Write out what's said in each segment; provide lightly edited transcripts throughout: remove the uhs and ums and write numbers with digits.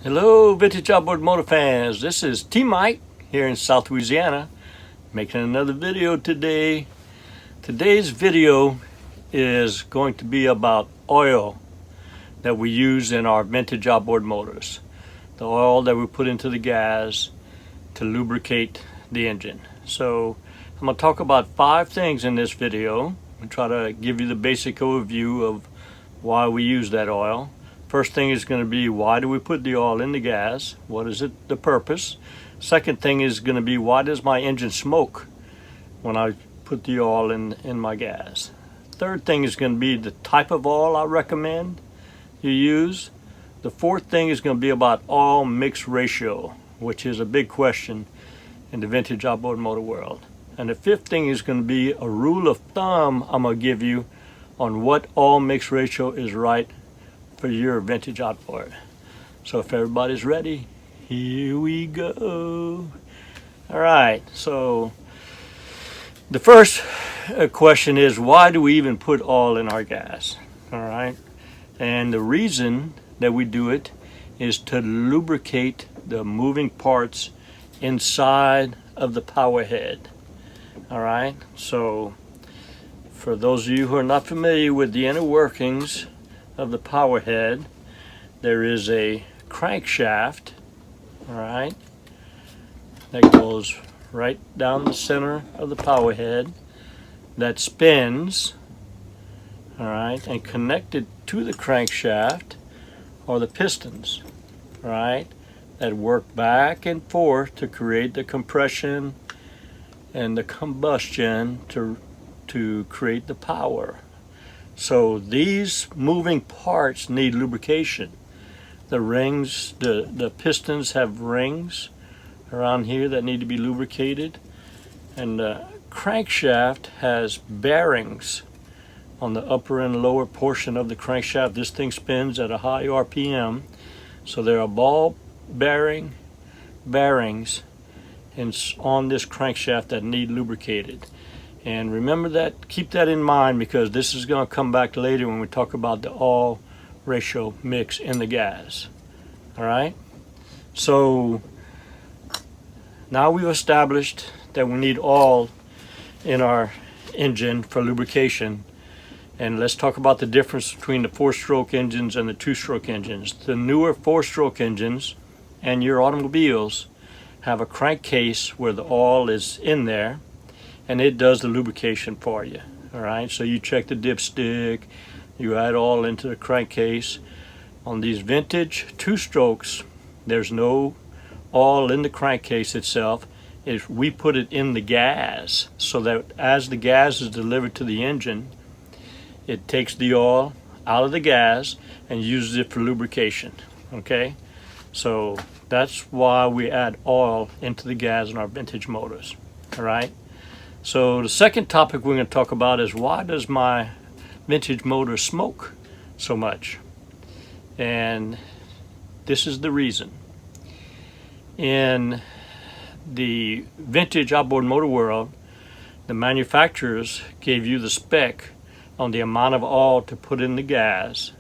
Hello, Vintage Outboard Motor fans. This is T-Mike here in South Louisiana, making another video today. Today's video is going to be about oil that we use in our vintage outboard motors. The oil that we put into the gas to lubricate the engine. So I'm going to talk about 5 things in this video and try to give you the basic overview of why we use that oil. First thing is going to be, why do we put the oil in the gas? What is it, the purpose? Second thing is going to be, why does my engine smoke when I put the oil in my gas? Third thing is going to be the type of oil I recommend you use. The fourth thing is going to be about oil mix ratio, which is a big question in the vintage outboard motor world. And the fifth thing is going to be a rule of thumb I'm going to give you on what oil mix ratio is right for your vintage outboard. So if everybody's ready, here we go. All right, so the first question is, why do we even put oil in our gas? All right, and the reason that we do it is to lubricate the moving parts inside of the power head. All right, so for those of you who are not familiar with the inner workings of the power head, there is a crankshaft, all right, that goes right down the center of the power head that spins, all right, and connected to the crankshaft are the pistons, right, that work back and forth to create the compression and the combustion to create the power. So these moving parts need lubrication. The rings, the pistons have rings around here that need to be lubricated, and the crankshaft has bearings on the upper and lower portion of the crankshaft. This thing spins at a high RPM, so there are ball bearings on this crankshaft that need lubricated. And remember that, keep that in mind, because this is going to come back later when we talk about the oil ratio mix in the gas. All right, so now we've established that we need oil in our engine for lubrication, and let's talk about the difference between the 4-stroke engines and the 2-stroke engines. The newer 4-stroke engines and your automobiles have a crankcase where the oil is in there, and it does the lubrication for you. All right, so you check the dipstick, you add oil into the crankcase. On these vintage 2-strokes, there's no oil in the crankcase itself. We put it in the gas, so that as the gas is delivered to the engine, it takes the oil out of the gas and uses it for lubrication. Okay, so that's why we add oil into the gas in our vintage motors. All right, so the second topic we're going to talk about is, why does my vintage motor smoke so much? And this is the reason. In the vintage outboard motor world, the manufacturers gave you the spec on the amount of oil to put in the gas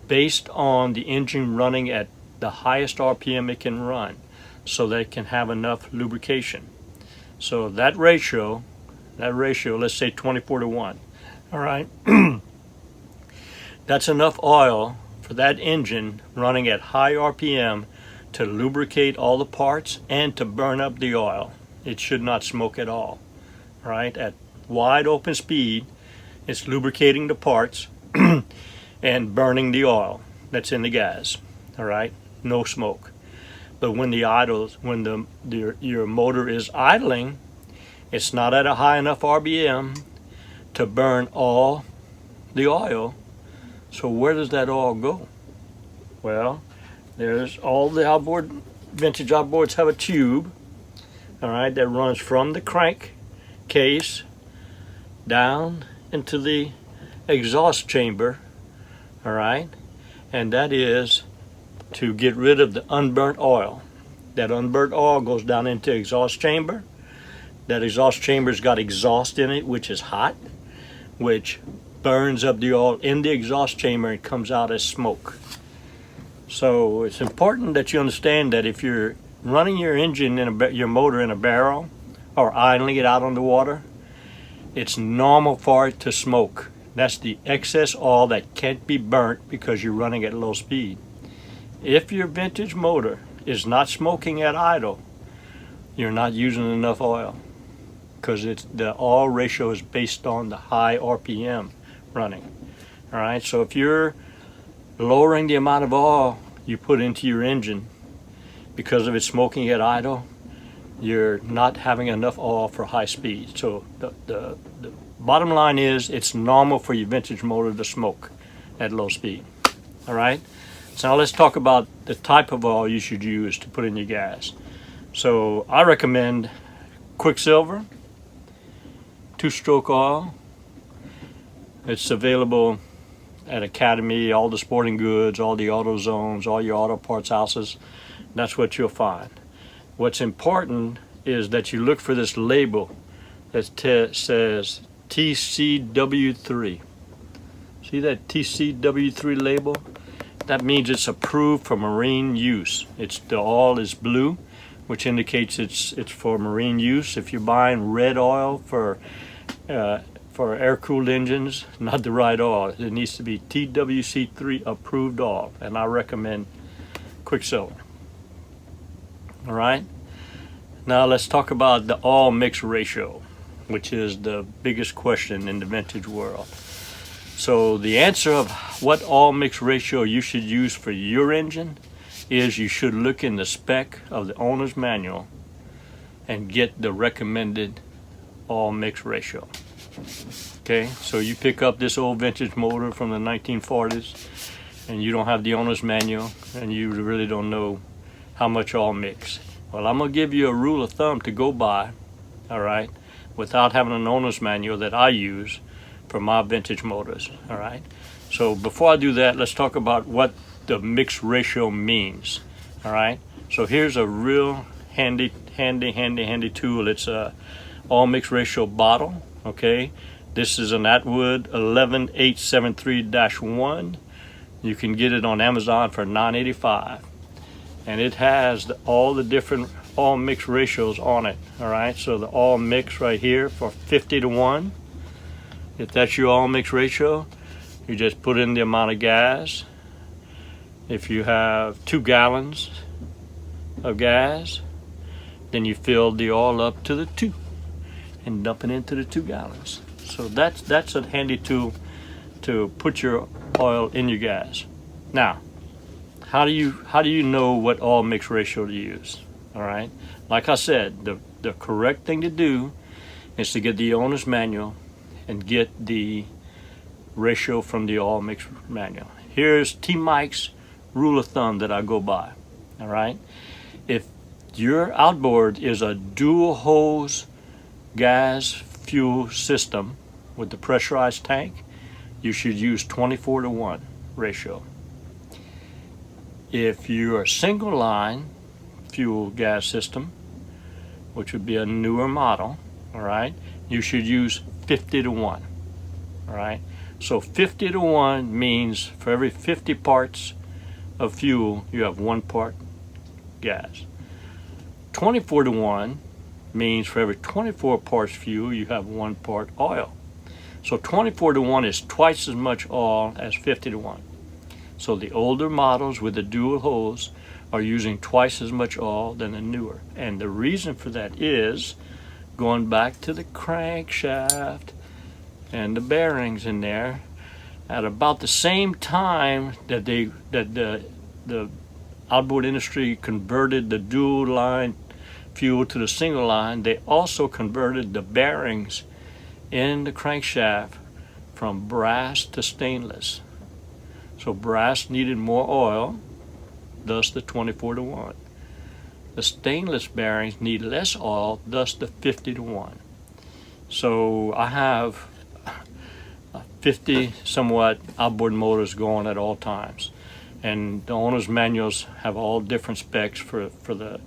based on the engine running at the highest RPM it can run, so that it can have enough lubrication. So that ratio, let's say 24:1, all right, that's enough oil for that engine running at high RPM to lubricate all the parts and to burn up the oil. It should not smoke at all, right? At wide open speed, it's lubricating the parts and burning the oil that's in the gas, all right? No smoke. But when your motor is idling, it's not at a high enough RPM to burn all the oil. So where does that oil go? Well, there's all the vintage outboards have a tube, all right, that runs from the crank case down into the exhaust chamber, all right, and that is to get rid of the unburnt oil. That unburnt oil goes down into the exhaust chamber. That exhaust chamber's got exhaust in it, which is hot, which burns up the oil in the exhaust chamber and comes out as smoke. So it's important that you understand that if you're running your engine your motor in a barrel or idling it out on the water, it's normal for it to smoke. That's the excess oil that can't be burnt because you're running at low speed. If your vintage motor is not smoking at idle, you're not using enough oil, because the oil ratio is based on the high RPM running. All right, so if you're lowering the amount of oil you put into your engine because of it smoking at idle, you're not having enough oil for high speed. So the bottom line is it's normal for your vintage motor to smoke at low speed. All right, so now let's talk about the type of oil you should use to put in your gas. So I recommend Quicksilver 2-stroke oil. It's available at Academy, all the sporting goods, all the auto zones, all your auto parts houses. That's what you'll find. What's important is that you look for this label that says TCW3. See that TCW3 label? That means it's approved for marine use. The oil is blue, which indicates it's for marine use. If you're buying red oil for air-cooled engines, not the right oil. It needs to be TWC3 approved oil, and I recommend Quicksilver. All right, now let's talk about the oil mix ratio, which is the biggest question in the vintage world. So the answer of what oil mix ratio you should use for your engine is you should look in the spec of the owner's manual and get the recommended oil mix ratio. Okay, so you pick up this old vintage motor from the 1940s and you don't have the owner's manual and you really don't know how much oil mix. Well, I'm gonna give you a rule of thumb to go by, all right, without having an owner's manual that I use for my vintage motors. All right, so before I do that, let's talk about what the mix ratio means. All right, so here's a real handy tool. It's a oil mix ratio bottle. Okay, this is an Atwood 11873-1. You can get it on Amazon for $9.85, and it has all the different oil mix ratios on it. All right, so the oil mix right here for 50-1. If that's your oil mix ratio, you just put in the amount of gas. If you have 2 gallons of gas, then you fill the oil up to the 2 and dump it into the 2 gallons. So that's a handy tool to put your oil in your gas. Now, how do you know what oil mix ratio to use? All right, like I said, the correct thing to do is to get the owner's manual and get the ratio from the oil mix manual. Here's T-Mike's rule of thumb that I go by. All right, if your outboard is a dual hose gas fuel system with the pressurized tank, you should use 24-1 ratio. If you're a single line fuel gas system, which would be a newer model, all right, you should use 50-1. All right, so 50-1 means for every 50 parts of fuel you have 1 part gas. 24-1 means for every 24 parts fuel you have 1 part oil. So 24-1 is twice as much oil as 50-1. So the older models with the dual hose are using twice as much oil than the newer. And the reason for that is going back to the crankshaft and the bearings in there. At about the same time that the outboard industry converted the dual line fuel to the single line, they also converted the bearings in the crankshaft from brass to stainless. So brass needed more oil, thus the 24-1. The stainless bearings need less oil, thus the 50-1. So I have 50 somewhat outboard motors going at all times, and the owner's manuals have all different specs for the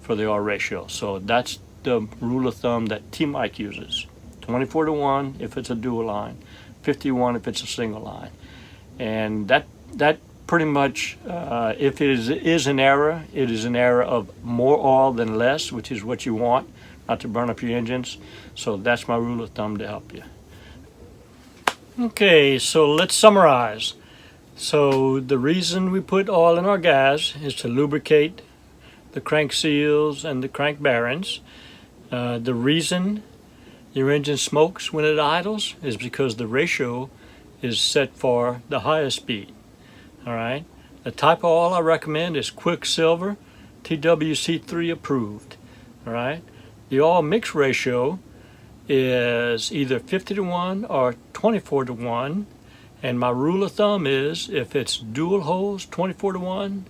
oil ratio. So that's the rule of thumb that T-Mike uses. 24-1 if it's a dual line, 50-1 if it's a single line. And that pretty much, if it is an error, it is an error of more oil than less, which is what you want, not to burn up your engines. So that's my rule of thumb to help you. Okay, so let's summarize. So the reason we put oil in our gas is to lubricate the crank seals and the crank bearings. The reason your engine smokes when it idles is because the ratio is set for the highest speed. All right. The type of oil I recommend is Quicksilver, TWC3 approved. All right. The oil mix ratio is either 50-to-1 or 24-to-1, and my rule of thumb is if it's dual hose 24-to-1,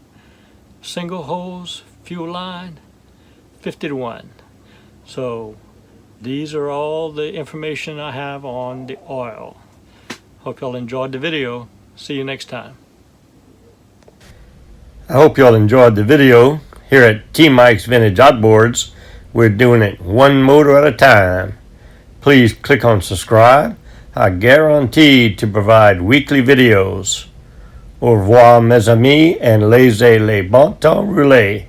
single hose fuel line 50-to-1. So these are all the information I have on the oil. Hope y'all enjoyed the video. See you next time. I hope y'all enjoyed the video. Here at T Mike's Vintage Outboards, we're doing it one motor at a time. Please click on subscribe. I guarantee to provide weekly videos. Au revoir mes amis, and laissez les bon temps rouler.